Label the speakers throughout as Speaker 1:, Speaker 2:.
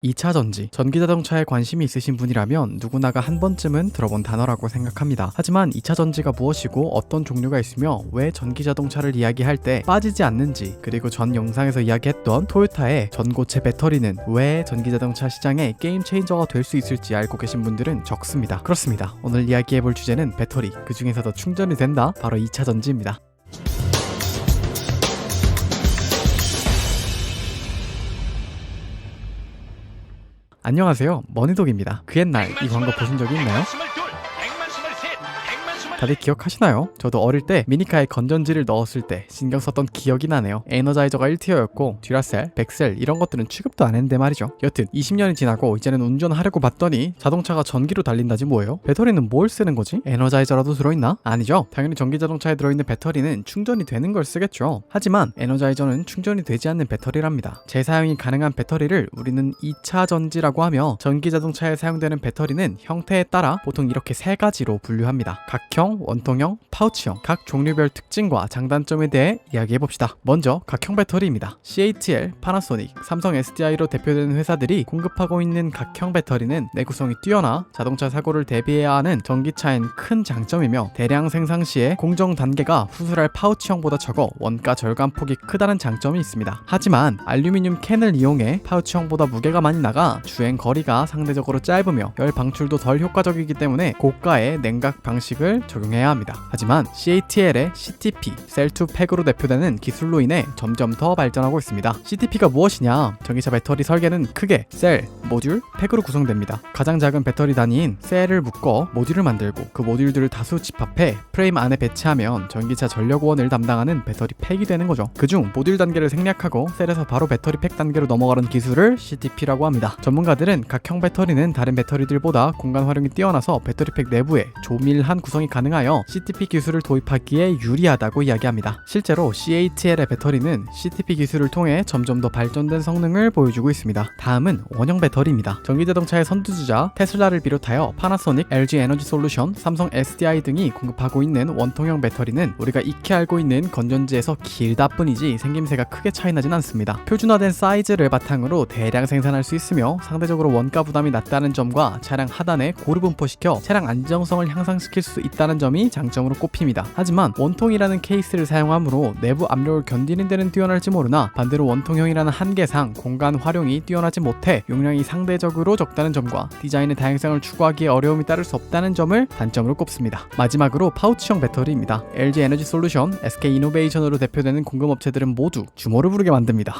Speaker 1: 2차 전지, 전기자동차에 관심이 있으신 분이라면 누구나가 한 번쯤은 들어본 단어라고 생각합니다. 하지만 2차 전지가 무엇이고 어떤 종류가 있으며 왜 전기자동차를 이야기할 때 빠지지 않는지, 그리고 전 영상에서 이야기했던 토요타의 전고체 배터리는 왜 전기자동차 시장의 게임 체인저가 될 수 있을지 알고 계신 분들은 적습니다. 그렇습니다. 오늘 이야기해볼 주제는 배터리, 그 중에서도 충전이 된다? 바로 2차 전지입니다. 안녕하세요, 머니독입니다. 그 옛날 이 광고 보신 적이 있나요? 다들 기억하시나요? 저도 어릴 때 미니카에 건전지를 넣었을 때 신경 썼던 기억이 나네요. 에너자이저가 1티어였고 듀라셀, 백셀 이런 것들은 취급도 안 했는데 말이죠. 여튼 20년이 지나고 이제는 운전하려고 봤더니 자동차가 전기로 달린다지 뭐예요? 배터리는 뭘 쓰는 거지? 에너자이저라도 들어있나? 아니죠. 당연히 전기자동차에 들어있는 배터리는 충전이 되는 걸 쓰겠죠. 하지만 에너자이저는 충전이 되지 않는 배터리랍니다. 재사용이 가능한 배터리를 우리는 2차 전지라고 하며, 전기자동차에 사용되는 배터리는 형태에 따라 보통 이렇게 세 가지로 분류합니다. 각형, 원통형, 파우치형. 각 종류별 특징과 장단점에 대해 이야기해봅시다. 먼저 각형 배터리입니다. CATL, 파나소닉, 삼성 SDI로 대표되는 회사들이 공급하고 있는 각형 배터리는 내구성이 뛰어나 자동차 사고를 대비해야 하는 전기차엔 큰 장점이며, 대량 생산 시에 공정 단계가 수술할 파우치형보다 적어 원가 절감폭이 크다는 장점이 있습니다. 하지만 알루미늄 캔을 이용해 파우치형보다 무게가 많이 나가 주행 거리가 상대적으로 짧으며 열 방출도 덜 효과적이기 때문에 고가의 냉각 방식을 적용해야 합니다. 하지만 CATL의 CTP, 셀2 팩으로 대표되는 기술로 인해 점점 더 발전하고 있습니다. CTP가 무엇이냐? 전기차 배터리 설계는 크게 셀, 모듈, 팩으로 구성됩니다. 가장 작은 배터리 단위인 셀을 묶어 모듈을 만들고 그 모듈들을 다수 집합해 프레임 안에 배치하면 전기차 전력원을 담당하는 배터리 팩이 되는 거죠. 그중 모듈 단계를 생략하고 셀에서 바로 배터리 팩 단계로 넘어가는 기술을 CTP라고 합니다. 전문가들은 각형 배터리는 다른 배터리들보다 공간 활용이 뛰어나서 배터리 팩 내부에 조밀한 구성이 가능하여 CTP 기술을 도입하기에 유리하다고 이야기합니다. 실제로 CATL의 배터리는 CTP 기술을 통해 점점 더 발전된 성능을 보여주고 있습니다. 다음은 원형 배터리입니다. 전기자동차의 선두주자 테슬라를 비롯하여 파나소닉, LG 에너지 솔루션, 삼성 SDI 등이 공급하고 있는 원통형 배터리는 우리가 익히 알고 있는 건전지에서 길다 뿐이지 생김새가 크게 차이나진 않습니다. 표준화된 사이즈를 바탕으로 대량 생산할 수 있으며 상대적으로 원가 부담이 낮다는 점과 차량 하단에 고루 분포시켜 차량 안정성을 향상시킬 수 있다는 점이 장점으로 꼽힙니다. 하지만 원통이라는 케이스를 사용하므로 내부 압력을 견디는 데는 뛰어날지 모르나, 반대로 원통형이라는 한계상 공간 활용이 뛰어나지 못해 용량이 상대적으로 적다는 점과 디자인의 다양성을 추구하기에 어려움이 따를 수 없다는 점을 단점으로 꼽습니다. 마지막으로 파우치형 배터리입니다. LG 에너지 솔루션, SK 이노베이션으로 대표되는 공급업체들은 모두 주모를 부르게 만듭니다.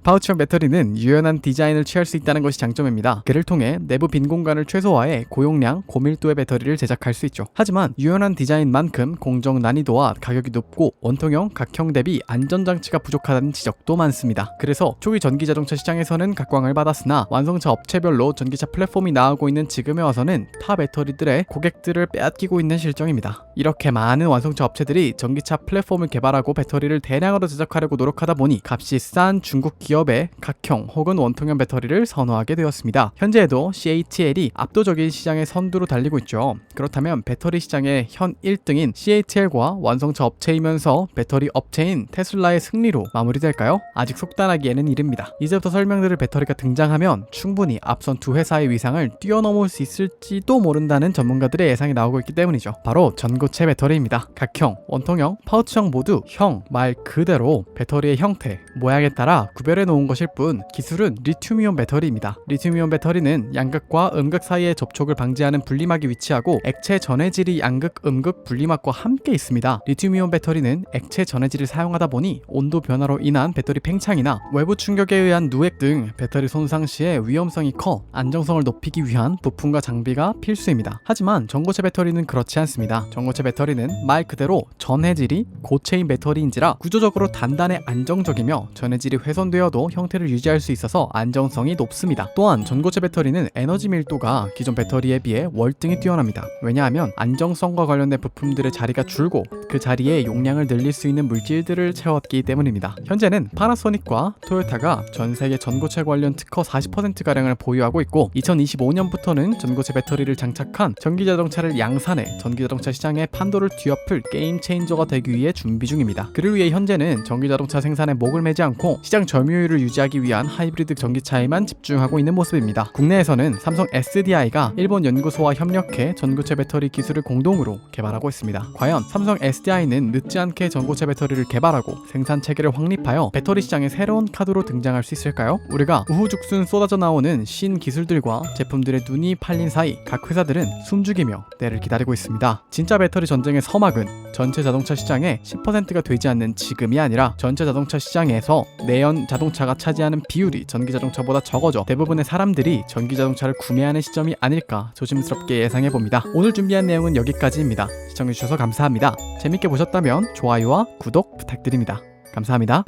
Speaker 1: 파우치형 배터리는 유연한 디자인을 취할 수 있다는 것이 장점입니다. 그를 통해 내부 빈 공간을 최소화해 고용량, 고밀도의 배터리를 제작할 수 있죠. 하지만 유연한 디자인만큼 공정 난이도와 가격이 높고 원통형, 각형 대비 안전장치가 부족하다는 지적도 많습니다. 그래서 초기 전기자동차 시장에서는 각광을 받았으나 완성차 업체별로 전기차 플랫폼이 나오고 있는 지금에 와서는 타 배터리들의 고객들을 빼앗기고 있는 실정입니다. 이렇게 많은 완성차 업체들이 전기차 플랫폼을 개발하고 배터리를 대량으로 제작하려고 노력하다 보니 값이 싼 중국 기업의 각형 혹은 원통형 배터리를 선호하게 되었습니다. 현재에도 CATL이 압도적인 시장의 선두로 달리고 있죠. 그렇다면 배터리 시장의 현 1등인 CATL과 완성차 업체이면서 배터리 업체인 테슬라의 승리로 마무리될까요? 아직 속단하기에는 이릅니다. 이제부터 설명드릴 배터리가 등장하면 충분히 앞선 두 회사의 위상을 뛰어넘을 수 있을지도 모른다는 전문가들의 예상이 나오고 있기 때문이죠. 바로 전고체 배터리입니다. 각형, 원통형, 파우치형 모두 형 말 그대로 배터리의 형태, 모양에 따라 구별해 놓은 것일 뿐, 기술은 리튬이온 배터리입니다. 리튬이온 배터리는 양극과 음극 사이의 접촉을 방지하는 분리막이 위치하고 액체 전해질이 양극, 음극 분리막과 함께 있습니다. 리튬이온 배터리는 액체 전해질을 사용하다 보니 온도 변화로 인한 배터리 팽창이나 외부 충격에 의한 누액 등 배터리 손상 시에 위험성이 커 안정성을 높이기 위한 부품과 장비가 필수입니다. 하지만 전고체 배터리는 그렇지 않습니다. 전고체 배터리는 말 그대로 전해질이 고체인 배터리인지라 구조적으로 단단해 안정적이며 전해질이 훼손되어도 형태를 유지할 수 있어서 안정성이 높습니다. 또한 전고체 배터리는 에너지 밀도가 기존 배터리에 비해 월등히 뛰어납니다. 왜냐하면 안정성과 관련된 부품들의 자리가 줄고 그 자리에 용량을 늘릴 수 있는 물질들을 채웠기 때문입니다. 현재는 파나소닉과 토요타가 전 세계 전고체 관련 특허 40%가량을 보유하고 있고 2025년부터는 전고체 배터리를 장착한 전기자동차를 양산해 전기자동차 시장의 판도를 뒤엎을 게임 체인저가 되기 위해 준비 중입니다. 그를 위해 현재는 전기자동차 생산에 목을 매지 않고 시장 점유율을 유지하기 위한 하이브리드 전기차에만 집중하고 있는 모습입니다. 국내에서는 삼성 SDI가 일본 연구소와 협력해 전고체 배터리 기술을 공동으로 개발하고 있습니다. 과연 삼성 SDI는 늦지 않게 전고체 배터리를 개발하고 생산 체계를 확립하여 배터리 시장의 새로운 카드로 등장할 수 있을까요? 우리가 우후죽순 쏟아져 나오는 신기술들과 제품들의 눈이 팔린 사이 각 회사들은 숨죽이며 때를 기다리고 있습니다. 진짜 배터리 전쟁의 서막은 전체 자동차 시장의 10%가 되지 않는 지금이 아니라 전체 자동차 시장에서 내연 자동차가 차지하는 비율이 전기 자동차보다 적어져 대부분의 사람들이 전기 자동차를 구매하는 시점이 아닐까 조심스럽게 예상해봅니다. 오늘 준비한 내용은 여기까지입니다. 시청해주셔서 감사합니다. 재밌게 보셨다면 좋아요와 구독 부탁드립니다. 감사합니다.